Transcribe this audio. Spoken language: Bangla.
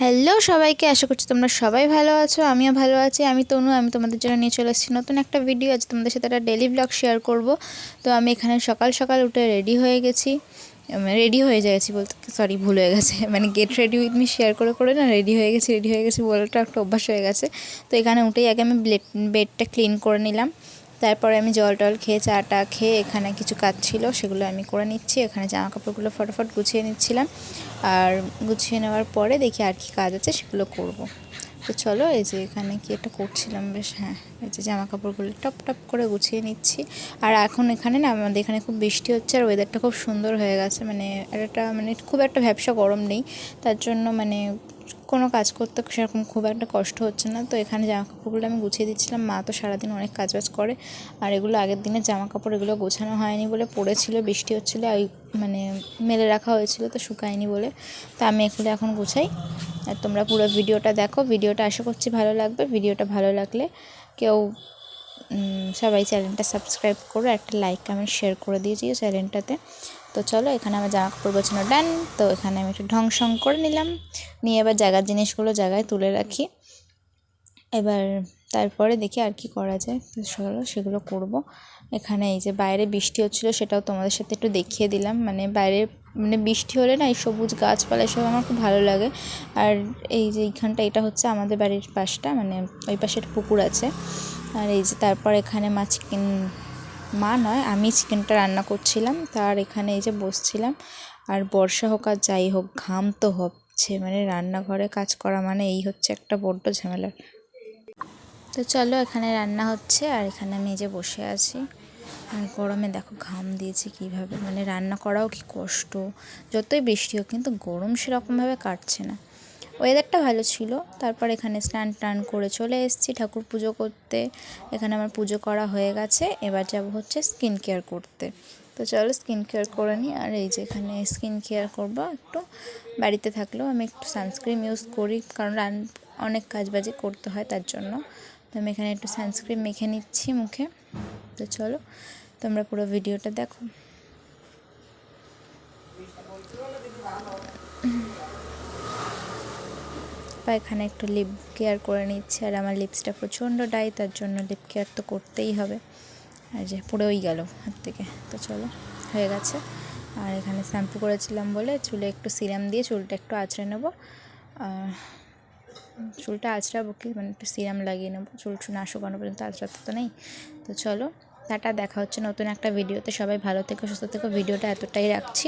হ্যালো সবাইকে, আশা করছি তোমরা সবাই ভালো আছো। আমিও ভালো আছি। আমি তনু, আমি তোমাদের জন্য নিয়ে চলে এসেছি নতুন একটা ভিডিও। আজ তোমাদের সাথে একটা ডেলি ব্লগ শেয়ার করব। তো আমি এখানে সকাল সকাল উঠে রেডি হয়ে গেছি, বলতে সরি, ভুল হয়ে গেছে, মানে get ready with me share করে না রেডি হয়ে গেছি বলাটা একটা অভ্যাস হয়ে গেছে। তো এখানে উঠেই আগে আমি বেডটা ক্লিন করে নিলাম। তারপরে আমি জল টল খেয়ে চাটা খেয়ে এখানে কিছু কাজ ছিল সেগুলো আমি করে নিচ্ছি। এখানে জামা কাপড়গুলো ফটাফট গুছিয়ে নিচ্ছিলাম, আর গুছিয়ে নেওয়ার পরে দেখি আর কি কাজ আছে সেগুলো করব। তো চলো, এই যে এখানে কি একটা করছিলাম বেশ, হ্যাঁ, এই যে জামা কাপড়গুলো টপ টপ করে গুছিয়ে নিচ্ছি। আর এখন এখানে না আমাদের এখানে খুব বৃষ্টি হচ্ছে, আর ওয়েদারটা খুব সুন্দর হয়ে গেছে, মানে একটা মানে খুব একটা ভ্যাপসা গরম নেই, তার জন্য মানে কোনো কাজ করতে সেরকম খুব একটা কষ্ট হচ্ছে না। তো এখানে জামা কাপড়গুলো আমি গুছিয়ে দিচ্ছিলাম। মা তো সারাদিন অনেক কাজবাজ করে, আর এগুলো আগের দিনের জামা কাপড়, এগুলো গোছানো হয়নি বলে পড়েছিল, বৃষ্টি হচ্ছিলো, মানে মেলে রাখা হয়েছিল তো শুকায়নি বলে। তো আমি এগুলো এখন গুছাই। আর তোমরা পুরো ভিডিওটা দেখো, ভিডিওটা আশা করছি ভালো লাগবে। ভিডিওটা ভালো লাগলে কেউ সবাই চ্যানেলটা সাবস্ক্রাইব করো, একটা লাইক কমেন্ট শেয়ার করে দিয়েছি চ্যানেলটাতে। তো চলো, এখানে আমার জামা কাপড় গোছানো ডান। তো এখানে আমি একটু ঢং শং করে নিলাম, নিয়ে এবার জায়গার জিনিসগুলো জায়গায় তুলে রাখি। এবার তারপরে দেখি আর কি করা যায়, তো চলো সেগুলো করব। এখানে এই যে বাইরে বৃষ্টি হচ্ছিলো, সেটাও তোমাদের সাথে একটু দেখিয়ে দিলাম। মানে বাইরে মানে বৃষ্টি হলে না এই সবুজ গাছপালা এসব আমার খুব ভালো লাগে। আর এই যে এইখানটা, এটা হচ্ছে আমাদের বাড়ির পাশটা, মানে ওই পাশে একটা পুকুর আছে। আর এই যে তারপর এখানে মা নয়, আমি চিকেনটা রান্না করছিলাম, তার এখানে এই যে বসছিলাম। আর বর্ষা হোক আর যাই হোক, ঘাম তো হচ্ছে, মানে রান্নাঘরে কাজ করা মানে এই হচ্ছে একটা বড্ড ঝামেলা। তো চলো, এখানে রান্না হচ্ছে আর এখানে আমি এই যে বসে আছি। আর গরমে দেখো ঘাম দিয়েছি কীভাবে, মানে রান্না করাও কি কষ্ট। যতই বৃষ্টি হোক কিন্তু গরম সেরকমভাবে কাটছে না। ওয়েদারটা ভালো ছিল। তারপর এখানে স্নান টান করে চলে এসেছি ঠাকুর পুজো করতে। এখানে আমার পুজো করা হয়ে গেছে, এবার যাব হচ্ছে স্কিন কেয়ার করতে। তো চলো স্কিন কেয়ার করে নিই। আর এই যে এখানে স্কিন কেয়ার করবো একটু, বাড়িতে থাকলেও আমি একটু সানস্ক্রিন ইউজ করি, কারণ অনেক কাজবাজি করতে হয় তার জন্য। তো আমি এখানে একটু সানস্ক্রিন মেখে নিচ্ছি মুখে। তো চলো তোমরা পুরো ভিডিওটা দেখো। বা এখানে একটু লিপ কেয়ার করে নিচ্ছি, আর আমার লিপসটা প্রচণ্ড ডাই, তার জন্য লিপ কেয়ার তো করতেই হবে। আর যে পুরোই গেল হাত থেকে। তো চলো, হয়ে গেছে। আর এখানে শ্যাম্পু করেছিলাম বলে চুলে একটু সিরাম দিয়ে চুলটা একটু আঁচড়ে নেবো। আর চুলটা আঁচড়াবো কি, মানে একটু সিরাম লাগিয়ে নেবো, চুল না শুকানো পর্যন্ত আঁচড়াতে তো নেই। তো চলো, টাটা, দেখা হচ্ছে নতুন একটা ভিডিওতে। সবাই ভালো থেকো, সুস্থ থেকো। ভিডিওটা এতটাই রাখছি।